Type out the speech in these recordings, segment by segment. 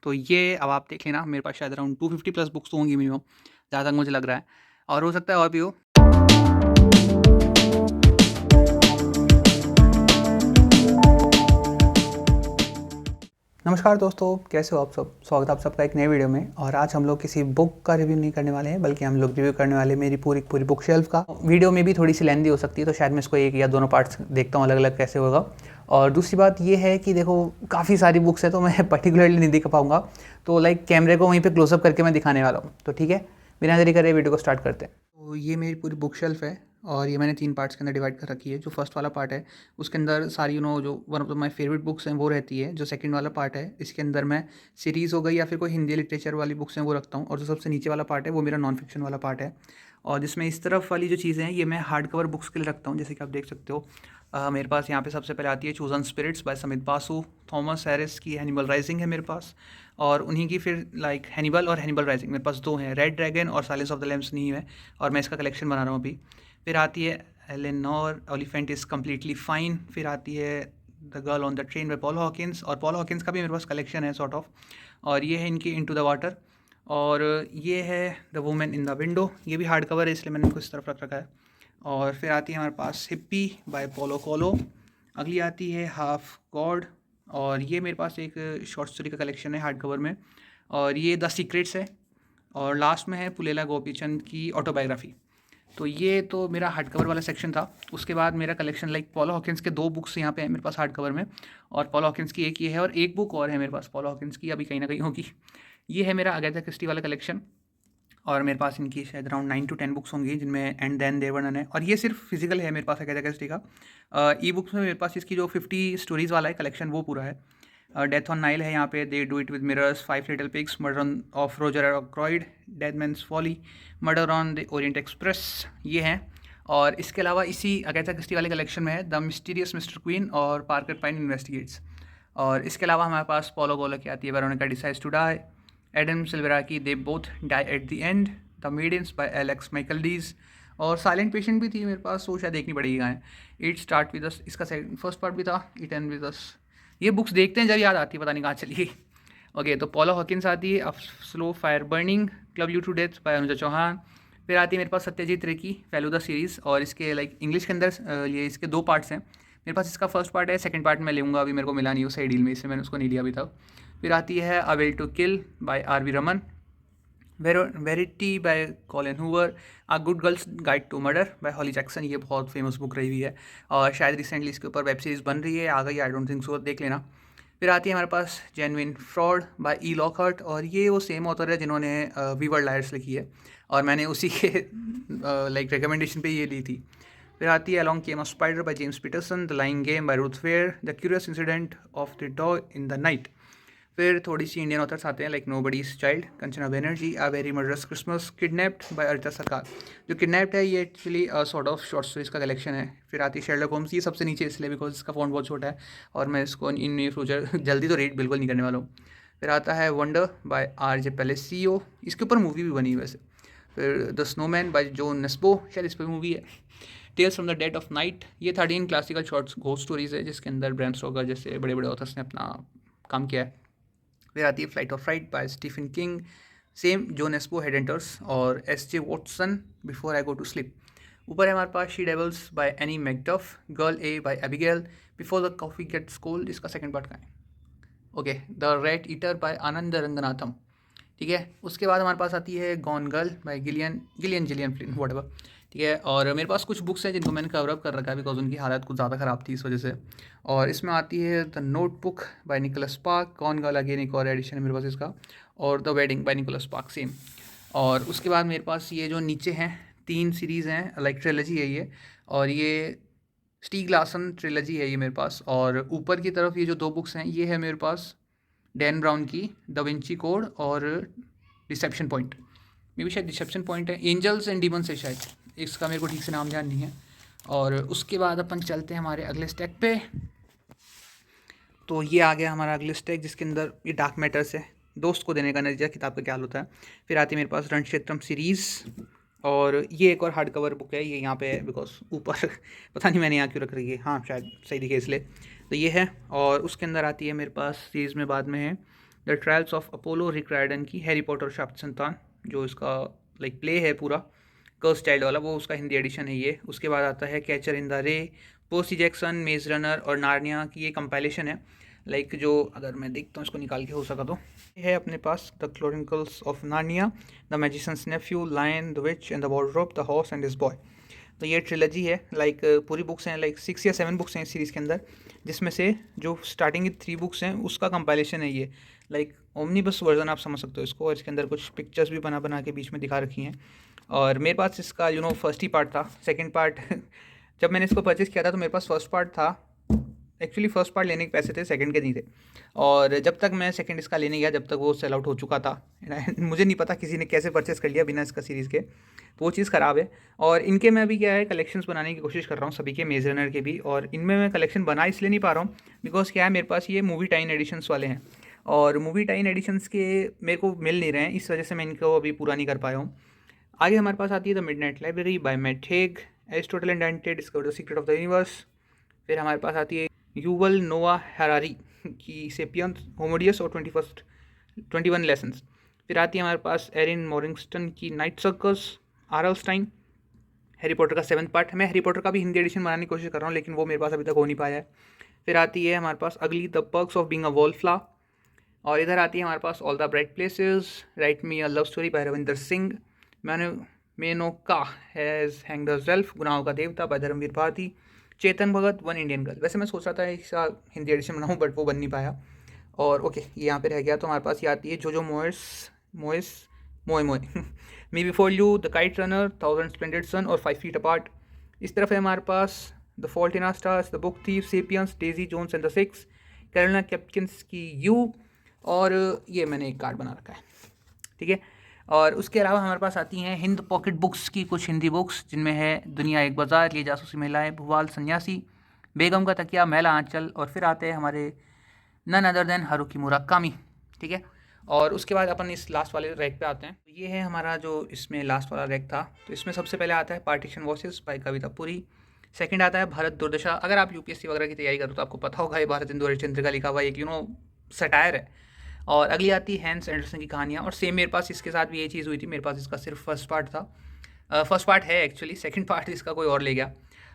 तो ये अब आप देख लेना, मेरे पास शायद अराउंड 250 प्लस बुक्स तो होंगी मिनिमम, जहाँ तक मुझे लग रहा है, और हो सकता है और भी हो। नमस्कार दोस्तों, कैसे हो आप सब। स्वागत है आप सबका एक नए वीडियो में। और आज हम लोग किसी बुक का रिव्यू नहीं करने वाले हैं, बल्कि हम लोग रिव्यू करने वाले मेरी पूरी बुक शेल्फ का। वीडियो में भी थोड़ी सी लेंदी हो सकती है, तो शायद मैं इसको एक या दोनों पार्ट्स देखता हूँ अलग अलग कैसे होगा। और दूसरी बात ये है कि देखो, काफ़ी सारी बुक्स है तो मैं पर्टिकुलरली नहीं दिखा पाऊँगा, तो लाइक कैमरे को वहीं पर क्लोजअप करके मैं दिखाने वाला हूँ। तो ठीक है, बिना देरी करे वीडियो को स्टार्ट करते हैं। तो ये मेरी पूरी बुक शेल्फ है और ये मैंने 3 पार्ट्स के अंदर डिवाइड कर रखी है। जो फर्स्ट वाला पार्ट है उसके अंदर सारी जो one of my favourite books हैं वो रहती है। जो सेकंड वाला पार्ट है इसके अंदर मैं सीरीज़ हो गई या फिर कोई हिंदी लिटरेचर वाली बुक्स हैं वो रखता हूँ। और जो सबसे नीचे वाला पार्ट है वो मेरा नॉन फिक्शन वाला पार्ट है। और जिसमें इस तरफ वाली जो चीज़ें हैं ये मैं हार्ड कवर बुक्स के लिए रखता हूँ। जैसे कि आप देख सकते हो, मेरे पास यहाँ पे सबसे पहले आती है चूज़न स्पिरिट्स बाय समित बासु। थॉमस हैरिस की हैनिबल राइजिंग है मेरे पास, और उन्हीं की फिर लाइक हैनिबल और हैनिबल राइजिंग मेरे पास 2 हैं, रेड ड्रैगन और साइलेंस ऑफ द लैम्स नहीं है, और मैं इसका कलेक्शन बना रहा हूँ अभी। फिर आती है Eleanor Oliphant is completely fine. फिर आती है the girl on the train by Paul Hawkins, और पॉल हॉकिंस का भी मेरे पास कलेक्शन है सॉर्ट ऑफ। और ये है इनकी इनटू द वाटर। और ये है the women in the window, ये भी हार्ड कवर है इसलिए मैंने इनको इस तरफ रख रखा है। और फिर आती है हमारे पास हिप्पी बाय पोलो कोलो। अगली आती है हाफ गॉड, और ये मेरे पास एक शॉर्ट स्टोरी का कलेक्शन है हार्ड कवर में, और ये द सीक्रेट्स है। और लास्ट में है पुलेला गोपीचंद की ऑटोबायोग्राफी। तो ये तो मेरा हार्ड कवर वाला सेक्शन था। उसके बाद मेरा कलेक्शन लाइक पॉल हॉकिंस के 2 बुक्स यहाँ पे हैं मेरे पास हार्ड कवर में, और पॉल हॉकिंस की एक ये है, और एक बुक और है मेरे पास पॉल हॉकिंस की, अभी कहीं ना कहीं होगी। ये है मेरा अगाथा क्रिस्टी वाला कलेक्शन, और मेरे पास इनकी शायद अराउंड 9 to 10 बुक्स होंगी, जिनमें एंड देन देवर नन है। और ये सिर्फ फिजिकल है मेरे पास अगाथा क्रिस्टी का। ई बुक्स में मेरे पास इसकी जो 50 स्टोरीज़ वाला है कलेक्शन वो पूरा है। डेथ ऑन नाइल है यहाँ पे, they do it with mirrors, 5 little pigs, murder on of Roger Ackroyd, dead man's folly, murder on the Orient Express, ये हैं। और इसके अलावा इसी अगाथा क्रिस्टी वाले कलेक्शन में है द मिस्टीरियस मिस्टर क्वीन और पार्कर पाइन इन्वेस्टिगेट्स। और इसके अलावा हमारे पास पॉलो गोलो की आती है Veronika decides to die, Adam Silvera की they both die at the end, the maidens by Alex Michaelides. और साइलेंट पेशेंट भी थी मेरे पास, वो शायद देखनी पड़ेगी कहाँ है। इट स्टार्ट विद अस, इसका फर्स्ट पार्ट भी था, इट एंड विद अस। ये बुक्स देखते हैं जब याद आती है, पता नहीं कहाँ चली गई। ओके, तो पॉलो हॉकिंस आती है, a slow fire burning, club you to death by Anuja Chauhan. फिर आती है मेरे पास सत्यजीत रे की फेलुदा सीरीज़, और इसके लाइक इंग्लिश के अंदर ये इसके 2 पार्ट्स हैं मेरे पास। इसका फर्स्ट पार्ट है, सेकंड पार्ट मैं लूँगा, अभी मेरे को मिला नहीं उस सही डील में, इसलिए मैंने उसको नहीं लिया अभी तक। फिर आती है a will to kill by R V. Raman, Verity by Colleen Hoover, a good girls guide to murder by Holly Jackson. ये बहुत फेमस बुक रही हुई है, और शायद रिसेंटली इसके ऊपर वेब सीरीज़ बन रही है, आ गई, आई डोंट थिंक सो, देख लेना। फिर आती है हमारे पास genuine fraud by E Lockhart, और ये वो सेम ऑथर है जिन्होंने वीवर लायर्स लिखी है, और मैंने उसी के लाइक रिकमेंडेशन पे ये ली थी। फिर आती है along came of spider by James Patterson, the lying game by Ruth Ware, the curious incident of the dog in the night. फिर थोड़ी सी इंडियन ऑथर्स आते हैं like nobody's child, Kanchana Banerjee, a very murderous Christmas, kidnapped by Arita Sarkar. जो kidnapped है ये actually sort of short stories का collection है। फिर आती है शेरलॉक होम्स, ये सबसे नीचे इसलिए बिकॉज इसका फ़ॉन्ट बहुत छोटा है, और मैं इसको इन फ्यूचर जल्दी तो रीड बिल्कुल नहीं करने वाला हूँ। फिर आता है वंडर बाय आर.जे. पेलेसियो, इसके ऊपर मूवी भी बनी है वैसे। फिर द स्नोमैन बाय जो नेस्बो, शायद इस पर मूवी है। Tales from the dead of night, ये 13 क्लासिकल शॉर्ट्स घोस्ट स्टोरीज है, जिसके अंदर ब्रैम स्टोकर जैसे बड़े बड़े ऑथर्स ने अपना काम किया है। फिर आती है flight of fright by Stephen King, same Jo Nesbo headhunters, और S J. Watson before I go to sleep. ऊपर है हमारे पास she devils by Annie McDuff, girl A by Abigail, before the coffee gets cold, इसका second part का है। Okay, the rat eater by Anand Ranganathan, ठीक है। उसके बाद हमारे पास आती है gone girl by Gillian Flynn, whatever, ठीक है। और मेरे पास कुछ बुक्स हैं जिनको मैंने कवर अप कर रखा है बिकॉज उनकी हालत कुछ ज़्यादा ख़राब थी इस वजह से। और इसमें आती है the notebook by Nicholas Spark, gone girl again एक और एडिशन है मेरे पास इसका, और the wedding by Nicholas Spark same. और उसके बाद मेरे पास ये जो नीचे हैं 3 सीरीज़ हैं, लाइक ट्रिलॉजी है ये, और ये स्टीग लार्सन ट्रिलॉजी है ये मेरे पास। और ऊपर की तरफ ये जो 2 बुक्स हैं ये है मेरे पास डैन ब्राउन की द विंची कोड और रिसेप्शन पॉइंट, मे भी शायद रिसेप्शन पॉइंट है, एंजल्स एंड डीमंस है शायद, इसका मेरे को ठीक से नाम ध्यान नहीं है। और उसके बाद अपन चलते हैं हमारे अगले स्टैक पे। तो ये आ गया हमारा अगले स्टैक, जिसके अंदर ये डार्क मैटर्स है, दोस्त को देने का नतीजा, किताब का क्या हाल होता है। फिर आती है मेरे पास रणक्षेत्रम सीरीज़, और ये एक और हार्ड कवर बुक है, ये यहाँ पे है बिकॉज ऊपर पता नहीं मैंने यहाँ क्यों रख रही है, हाँ शायद सही दिखे इसलिए। तो ये है, और उसके अंदर आती है मेरे पास सीरीज़ में बाद में है the trials of Apollo Rick ridden की हैरी पॉटर शाप संतान, जो इसका लाइक प्ले है पूरा कर्स चाइल्ड वाला, वो उसका हिंदी एडिशन है ये। उसके बाद आता है कैचर इन द रे, पर्सी जैक्सन, मेज रनर और नार्निया की ये कंपाइलेशन है। लाइक जो अगर मैं देखता हूँ इसको निकाल के हो सका तो है अपने पास the chronicles of Narnia, the magician's nephew, lion, the witch and the wardrobe, the horse and his boy. तो ये ट्रिलॉजी है। लाइक पूरी बुक्स हैं, लाइक 6 या 7 बुक्स हैं इस सीरीज़ के अंदर, जिसमें से जो स्टार्टिंग की 3 बुक्स हैं उसका कंपाइलेशन है ये। लाइक ओमनीबस वर्जन आप समझ सकते हो इसको, और इसके अंदर कुछ पिक्चर्स भी बना बना के बीच में दिखा रखी हैं। और मेरे पास इसका फर्स्ट ही पार्ट था। सेकेंड पार्ट जब मैंने इसको परचेज़ किया था तो मेरे पास फर्स्ट पार्ट था। एक्चुअली फर्स्ट पार्ट लेने के पैसे थे, सेकंड के नहीं थे। और जब तक मैं सेकंड इसका लेने गया, जब तक वो सेल आउट हो चुका था। मुझे नहीं पता किसी ने कैसे परचेस कर लिया बिना इसका सीरीज़ के, तो वो चीज़ ख़राब है। और इनके मैं अभी क्या है कलेक्शंस बनाने की कोशिश कर रहा हूँ, सभी के मेज रनर के भी। और इनमें मैं कलेक्शन बना इसलिए नहीं पा रहा हूँ बिकॉज क्या है, मेरे पास ये मूवी टाइन एडिशंस वाले हैं, और मूवी टाइन एडिशंस के मेरे को मिल नहीं रहे हैं, इस वजह से मैं इनको अभी पूरा नहीं कर पाया हूँ। आगे हमारे पास आती है the midnight library by Matt Haig, Aristotle and Dante discover the secret of the universe. फिर हमारे पास आती है युवल नोआ हैरारी की सेपियंस, होमोडियस और 21 लेसन्स। फिर आती है हमारे पास एरिन मॉरिंगस्टन की night circus, R L. Stine, Harry Potter का 7th पार्ट। मैं हैरी पॉटर का भी हिंदी एडिशन बनाने की कोशिश कर रहा हूँ, लेकिन वो मेरे पास अभी तक हो नहीं पाया है। फिर आती है हमारे पास अगली the perks of being a wallflower, और इधर आती है हमारे पास all the bright places, write me a love story by Ravinder Singh, Menoka has hanged herself, गुनाहों का देवता by Dharamvir Bharati, Chetan Bhagat, one Indian girl. वैसे मैं सोच रहा था इसका हिंदी एडिशन बनाऊँ, बट वो बन नहीं पाया। और ओके, ये यहाँ पे रह गया। तो हमारे पास ये आती है Jojo Moyes me before you, the kite runner, 1000 splendid sun और 5 फीट अपार्ट। इस तरफ है हमारे पास the fault in our stars, the book thief, sapiens, Daisy Jones and the six, Caroline Kepnes की यू, और ये मैंने एक कार्ड बना रखा है, ठीक है। और उसके अलावा हमारे पास आती हैं हिंद पॉकेट बुक्स की कुछ हिंदी बुक्स, जिनमें है दुनिया एक बाज़ार, ये जासूसी महिलाएं, भुवाल सन्यासी, बेगम का तकिया, मैला आंचल, और फिर आते हैं हमारे none other than Haruki Murakami, ठीक है। और उसके बाद अपन इस लास्ट वाले रैक पे आते हैं। ये है हमारा जो इसमें लास्ट वाला रैक था। तो इसमें सबसे पहले आता है पार्टीशन वॉसेस बाय कविता पुरी, सेकंड आता है भारत दुर्दशा। अगर आप यूपीएससी वगैरह की तैयारी करो तो आपको पता होगा, ये भारत हिंदू हरिश्चंद्र का लिखा हुआ एक सटायर है। और अगली आती है हैंस एंडरसन की कहानियाँ, और सेम मेरे पास इसके साथ भी ये चीज़ हुई थी। मेरे पास इसका सिर्फ फर्स्ट पार्ट था, फर्स्ट पार्ट है एक्चुअली, सेकंड पार्ट इसका कोई और ले गया।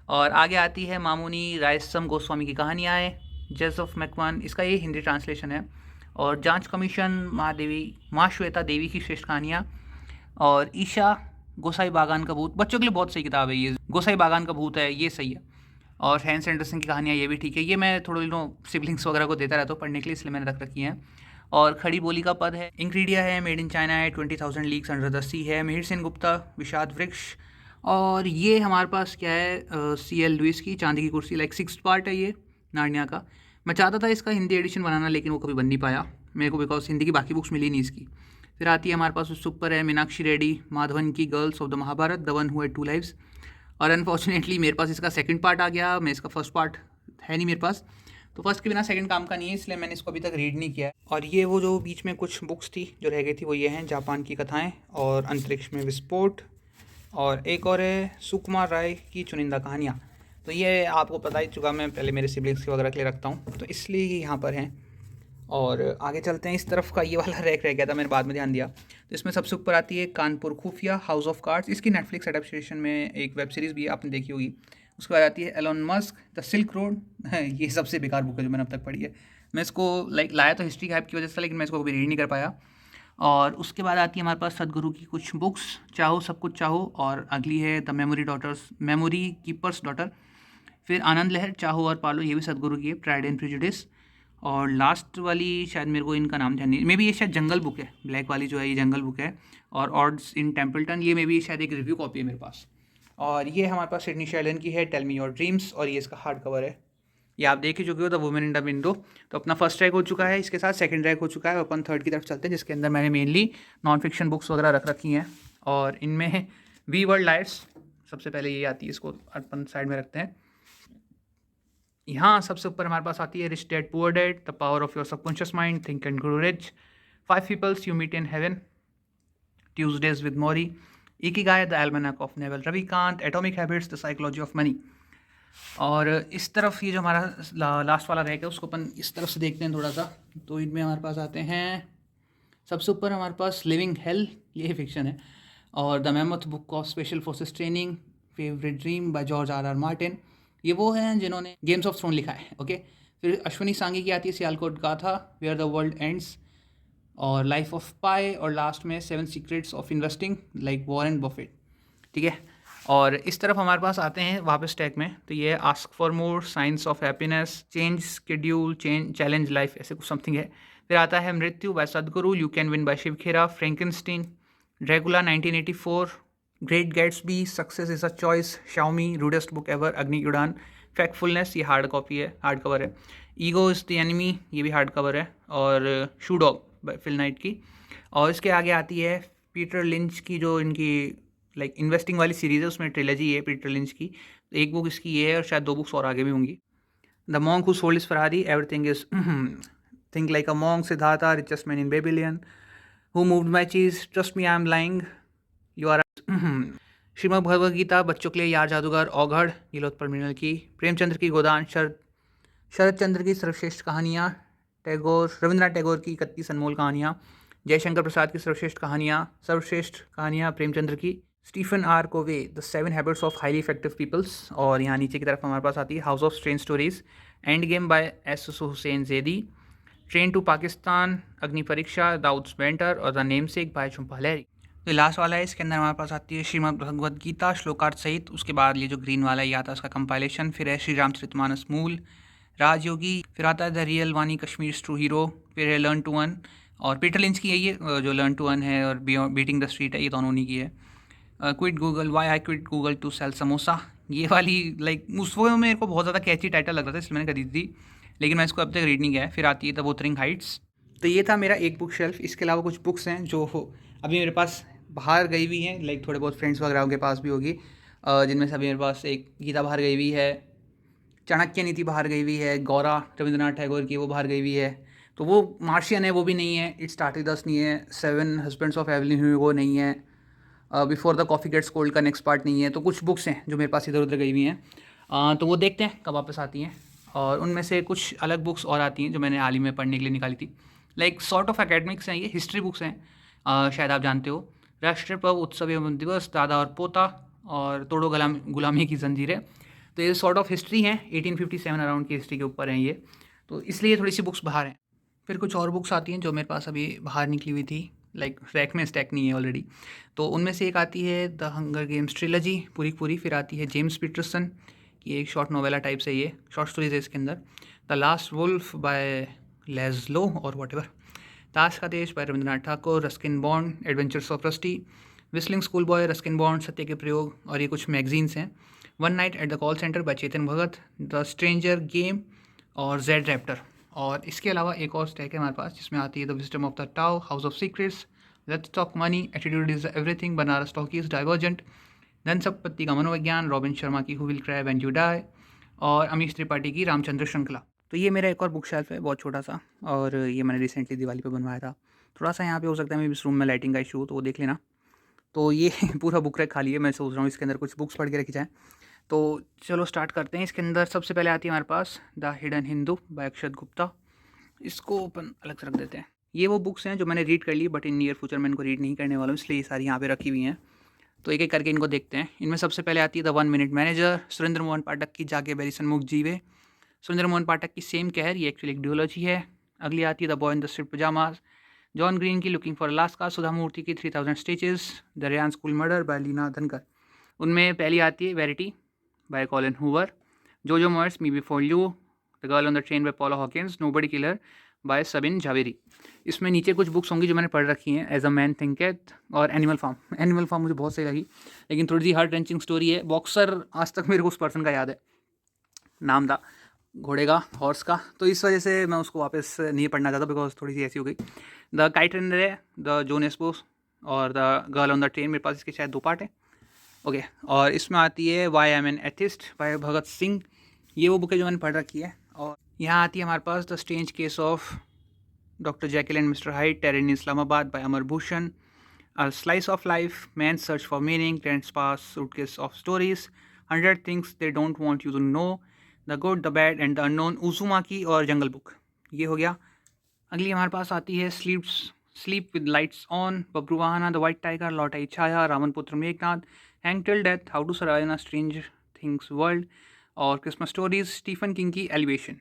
और आगे आती है मामुनी रायसम गोस्वामी की कहानियाँ है, जेसफ मैकमन, इसका ये हिंदी ट्रांसलेशन है। और जांच कमीशन, माँ श्वेता देवी की श्रेष्ठ कहानियाँ, और ईशा गोसाई बागान का भूत, बच्चों के लिए बहुत सही किताब है ये, गोसाई बागान का भूत है, ये सही है। और हैंस एंडरसन की कहानियाँ, ये भी ठीक है। ये मैं थोड़े सिबलिंग्स वगैरह को देता रहता हूँ पढ़ने के लिए, इसलिए मैंने रख रखी हैं। और खड़ी बोली का पद है, इंक्रीडिया है, मेड इन चाइना है, 20,000 लीग्स अंडर द सी है, मिहिर सेन गुप्ता, विषाद वृक्ष। और ये हमारे पास क्या है, C.L. लुइस की चांदी की कुर्सी, लाइक 6th पार्ट है ये नार्निया का। मैं चाहता था इसका हिंदी एडिशन बनाना, लेकिन वो कभी बन नहीं पाया मेरे को, बिकॉज हिंदी की बाकी बुक्स मिली नहीं इसकी। फिर आती है हमारे पास उससे ऊपर है मीनाक्षी रेड्डी माधवन की girls of the Mahabharata, the one who had 2 lives. और अनफॉर्चुनेटली मेरे पास इसका सेकंड पार्ट आ गया, मैं इसका फर्स्ट पार्ट है नहीं मेरे पास, तो फर्स्ट के बिना सेकंड काम का नहीं है, इसलिए मैंने इसको अभी तक रीड नहीं किया है। और ये वो जो बीच में कुछ बुक्स थी जो रह गई थी, वो ये हैं जापान की कथाएं और अंतरिक्ष में विस्फोट, और एक और है सुकुमार राय की चुनिंदा कहानियाँ। तो ये आपको पता ही चुका, मैं पहले मेरे सिबलिंग्स के वगैरह के लिए रखता हूँ, तो इसलिए ये यहाँ पर हैं। और आगे चलते हैं, इस तरफ का ये वाला रैक रह गया था, मैंने बाद में ध्यान दिया। तो इसमें सबसे ऊपर आती है कानपुर खुफिया, हाउस ऑफ कार्ड्स, इसकी नेटफ्लिक्स एडेप्टेशन में एक वेब सीरीज़ भी है, आपने देखी होगी। उसके बाद आती है Elon Musk, the silk road, ये सबसे बेकार बुक है जो मैंने अब तक पढ़ी है। मैं इसको लाया तो हिस्ट्री हाइप की वजह से, लेकिन मैं इसको कभी रीड नहीं कर पाया। और उसके बाद आती है हमारे पास सदगुरु की कुछ बुक्स, चाहो सब कुछ चाहो, और अगली है द मेमोरी कीपर्स डॉटर। फिर आनंद लहर, चाहो और पालो, ये भी सदगुरु की है, प्राइड एंड प्रेजुडिस। और लास्ट वाली शायद मेरे को इनका नाम ध्यान नहीं, मे बी ये शायद जंगल बुक है, ब्लैक वाली जो है ये जंगल बुक है। और ऑड्स इन टेम्पल्टन, ये मे बी शायद एक रिव्यू कॉपी है मेरे पास। और ये हमारे पास सिडनी शेल्डन की है, टेल मी योर ड्रीम्स, और ये इसका हार्ड कवर है। ये आप देख ही चुके हो, the women in the window. तो अपना फर्स्ट रैक हो चुका है, इसके साथ सेकंड रैक हो चुका है, अपन थर्ड की तरफ चलते हैं, जिसके अंदर मैंने मेनली नॉन फिक्शन बुक्स वगैरह रख रखी हैं। और इनमें वी वर्ल्ड लाइट्स सबसे पहले ये आती है, इसको अपन साइड में रखते हैं। यहाँ सबसे ऊपर हमारे पास आती है rich dad poor dad, the power of your subconscious mind, think and grow rich, 5 peoples you meet in heaven, Tuesdays with Morrie, ikigai, the almanack of Naval Ravikant, atomic habits, the psychology of money. और इस तरफ ये जो हमारा last वाला rack है उसको अपन इस तरफ से देखते हैं थोड़ा सा। तो इनमें हमारे पास आते हैं, सबसे ऊपर हमारे पास लिविंग हेल, ये फिक्शन है, और the mammoth book of special forces training, favourite dream by George R R Martin, ये वो हैं जिन्होंने गेम्स ऑफ थ्रोन लिखा है। ओके, फिर अश्वनी सांगी की आती है सियालकोट गाथा, वेयर द वर्ल्ड एंड्स, और लाइफ ऑफ पाई, और लास्ट में 7 secrets of investing like Warren Buffett. ठीक है, और इस तरफ हमारे पास आते हैं वापस टैग में, तो ये ask for more, science of happiness, change schedule, challenge life, ऐसे कुछ समथिंग है। फिर आता है मृत्यु by Sadhguru, you can win by Shiv Khera, Frankenstein, Dracula 1984, great Gatsby, success is a choice, Xiaomi, rudest book ever, Agni Udaan, factfulness, ये हार्ड कॉपी है, hard cover है, ईगो इज द एनिमी, ये भी हार्ड कवर है, और शू डॉग फिल नाइट की। और इसके आगे आती है पीटर लिंच की, जो इनकी लाइक इन्वेस्टिंग वाली सीरीज़ है, उसमें ट्रिलॉजी है पीटर लिंच की, तो एक बुक इसकी ये है और शायद 2 बुक्स और आगे भी होंगी। The monk who sold his Ferrari, everything is think like a monk, Siddhartha, richest man in Babylon, who moved my cheese, trust me I am lying, you are, Shrimad Bhagavad Gita, बच्चों के लिए यार जादूगर, औघड़, नीलोत्पल मृणाल की, प्रेमचंद्र की गोदान, शरद चंद्र की सर्वश्रेष्ठ कहानियाँ, रविंद्रनाथ टैगोर की 31 अनमोल कहानियाँ, जयशंकर प्रसाद की सर्वश्रेष्ठ कहानियाँ प्रेमचंद्र की, Stephen R Covey, the 7 habits of highly effective peoples, और यहाँ नीचे की तरफ हमारे पास आती है house of strange stories, end game by S Hussain Zaidi, train to Pakistan, Agni Pariksha, Dawood बेंटर, और the namesake by Jhumpa Lahiri. तो लास्ट वाला है, इसके अंदर हमारे पास आती है श्रीमद् भगवद गीता श्लोकार्थ सहित, उसके बाद ये जो ग्रीन वाला ये आता है उसका कंपाइलेशन, फिर है श्री रामचरितमानस मूल, राजयोगी, फिर आता है द रियल वानी कश्मीर ट्रू हीरो, फिर है लर्न टू अर्न, और पीटर लिंच की है ये जो लर्न टू अर्न है, और बीटिंग द स्ट्रीट है, ये दोनों उन्हीं की है। Quit Google, why I quit Google to sell samosa, ये वाली लाइक उस वो मेरे को बहुत ज़्यादा कैची टाइटल लग रहा था, इसलिए मैंने खरीदी थी, लेकिन मैं इसको अब तक रीड नहीं किया है। फिर आती है द वुथरिंग हाइट्स। तो ये था मेरा एक बुक शेल्फ। इसके अलावा कुछ बुक्स हैं जो अभी मेरे पास बाहर गई हुई हैं, लाइक थोड़े बहुत फ्रेंड्स वगैरह के पास भी होगी, जिनमें से अभी मेरे पास एक गीता बाहर गई हुई है, चाणक्य नीति बाहर गई हुई है, गौरा रविंद्रनाथ टैगोर की वो बाहर गई हुई है, तो वो मार्शियन है वो भी नहीं है, इट स्टार्टेड दस नहीं है, 7 हस्बैंड्स ऑफ एवलिन ह्यूगो नहीं है, before the coffee gets cold का नेक्स्ट पार्ट नहीं है। तो कुछ बुक्स हैं जो मेरे पास इधर उधर गई हुई हैं, तो वो देखते हैं कब वापस आती हैं। और उनमें से कुछ अलग बुक्स और आती हैं जो मैंने हाल ही में पढ़ने के लिए निकाली थी, लाइक सॉर्ट ऑफ एकेडमिक्स हैं, ये हिस्ट्री बुक्स हैं, शायद आप जानते हो, राष्ट्रीय पर्व, उत्सव एवं दिवस, दादा और पोता, और तोड़ो गुलामी की जंजीरें। तो ये सॉर्ट ऑफ हिस्ट्री हैं, 1857 अराउंड की हिस्ट्री के ऊपर हैं ये, तो इसलिए थोड़ी सी बुक्स बाहर हैं। फिर कुछ और बुक्स आती हैं जो मेरे पास अभी बाहर निकली हुई थी, लाइक रैक में स्टैक नहीं है ऑलरेडी, तो उनमें से एक आती है द हंगर गेम्स ट्रिलॉजी पूरी पूरी, फिर आती है जेम्स पीटरसन की एक शॉर्ट नोवेला टाइप से, ये शॉर्ट स्टोरीज है इसके अंदर, the last wolf by Laszlo और whatever, Tash ka Desh by Rabindranath Thakur, Ruskin Bond, adventures of Rusty, whistling school boy, Ruskin Bond, Satya ke Prayog, और ये कुछ मैगजीन्स हैं, one night at the call centre by Chetan Bhagat, the stranger game, और Z raptor. और इसके अलावा एक और स्टैक है हमारे पास जिसमें आती है the wisdom of the Tao, house of secrets, let's talk money, attitude is everything, Banaras talkies, divergent, धन संपत्ति का मनोविज्ञान, रॉबिन शर्मा की who will cry when you die, और अमीश त्रिपाठी की रामचंद्र श्रृंखला। तो ये मेरा एक और बुक शेल्फ है, बहुत छोटा सा, और ये मैंने रिसेंटली दिवाली पे बनवाया था। थोड़ा सा यहाँ पे हो सकता है मैं इस रूम में लाइटिंग का इशू हो, तो वो देख लेना। तो ये पूरा बुक रैक खाली है, मैं सोच रहा हूँ इसके अंदर कुछ बुक्स पढ़ के रखी जाए। तो चलो स्टार्ट करते हैं। इसके अंदर सबसे पहले आती है हमारे पास द हिडन हिंदू बाय अक्षत गुप्ता, इसको अपन अलग से रख देते हैं। ये वो बुक्स हैं जो मैंने रीड कर ली, बट इन नियर फ्यूचर मैं इनको रीड नहीं करने वाला हूँ, इसलिए ये सारी यहाँ पे रखी हुई हैं। तो एक एक करके इनको देखते हैं। इनमें सबसे पहले आती है the 1 minute manager, Surendra Mohan Pathak की जागे बेरी सन्मुख जीवे, सुरेंद्र मोहन पाठक की सेम कहर, ये एक्चुअली एक ड्यूलॉजी है। अगली आती है the boy in the striped pajamas, John Green की looking for Alaska, Sudha Murty की 3000 stitches, the Ryan school murder by Leena Dhankhar. उनमें पहली आती है verity by Colleen Hoover, Jojo Moyes me before you, the girl on the train by Paula Hawkins, nobody killer by Sabine Javeri. इसमें नीचे कुछ books होंगी जो मैंने पढ़ रखी हैं, एज अ मैन थिंकेथ और एनिमल फार्म। एनिमल फार्म मुझे बहुत सही लगी, लेकिन थोड़ी सी हार्ट रेंचिंग स्टोरी है। बॉक्सर आज तक मेरे को उस पर्सन का याद है, नाम था घोड़े का, हॉर्स का, तो इस वजह से मैं उसको वापस नहीं पढ़ना चाहता, बिकॉज थोड़ी सी ऐसी हो गई। द काइट रनर है, द जोन एस्पोस, और the girl on the train, मेरे पास इसके शायद 2 पार्ट हैं। ओके, और इसमें आती है why I am an atheist by Bhagat Singh, ये वो बुक है जो मैंने पढ़ रखी है। और यहाँ आती है हमारे पास the strange case of doctor Jekyll and mister Hyde, terror in Islamabad by Amar Bhushan, A Slice of Life, Man's Search for Meaning, Terence Pass, Suitcase of Stories, 100 things they don't want you to know, the good the bad and the unknown, Uzumaki और jungle book. ये हो गया। अगली हमारे पास आती है sleep with lights on, Babruvahana, the white tiger, लौटाई छाया, रामनपुत्र Meghnath, hang till death, how to survive in a strange things world और क्रिसमस स्टोरीज, स्टीफन किंग की एलिवेशन।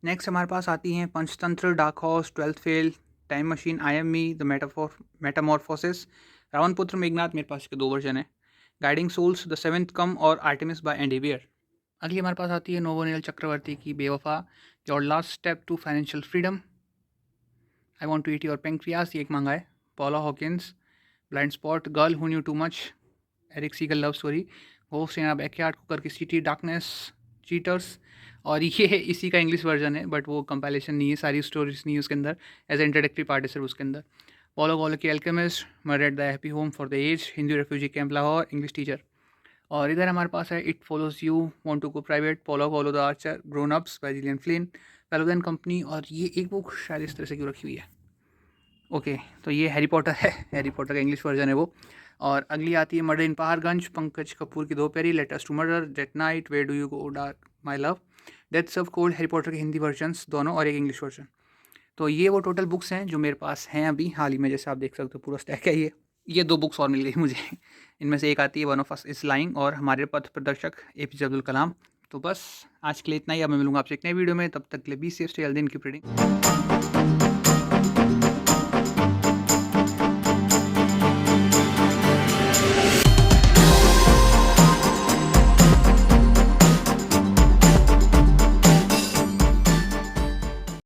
नेक्स्ट हमारे पास आती हैं Panchatantra, dark horse, 12th fail, time machine, I am me, the metamorphosis, Ravanputra Meghnath. मेरे पास इसके 2 वर्जन है, guiding souls, the seventh come और आर्टेमिस बाय एंडी वेयर। अगली हमारे पास आती है नोवोनियल चक्रवर्ती की Bewafa, your last step to financial freedom, I want to eat your pancreas, ये एक मांगा है, Paula Hawkins, blind spot, girl who knew too much, Erich Segal love story, ghost in a backyard, cooker की सिटी, darkness, cheaters. और ये इसी का English version है, बट वो कंपाइलेशन नहीं है, सारी स्टोरीज नहीं है उसके अंदर, एज ए इंट्रोडक्टरी पार्ट है सिर्फ उसके अंदर। पॉलो गॉलो की alchemist, murder the happy home for the age, Hindu refugee camp Lahore, English teacher. और इधर हमारे पास है it follows you, want to go private, Paulo Coelho the archer, grown ups by Gillian Flynn, पेलोगन कंपनी। और ये एक बुक शायद इस तरह से क्यों रखी हुई है, ओके तो ये हैरी पॉटर है, हैरी पॉटर का इंग्लिश वर्जन है वो। और अगली आती है मर्डर इन पहाड़गंज, पंकज कपूर की 2 प्यारी, letters to murder, date night, where do you go dark my love, deaths of cold, Harry Potter के हिंदी वर्जन्स दोनों और एक इंग्लिश वर्जन। तो ये वो टोटल बुक्स हैं जो मेरे पास हैं अभी हाल ही में, जैसे आप देख सकते हो पूरा स्टैक है ये 2 बुक्स और मिल गई मुझे। इनमें से एक आती है one of us is lying और हमारे पथ प्रदर्शक APJ अब्दुल कलाम। तो बस आज के लिए इतना ही, अब मैं मिलूंगा आपसे एक नई वीडियो में, तब तक के लिए be safe, stay healthy, keep reading.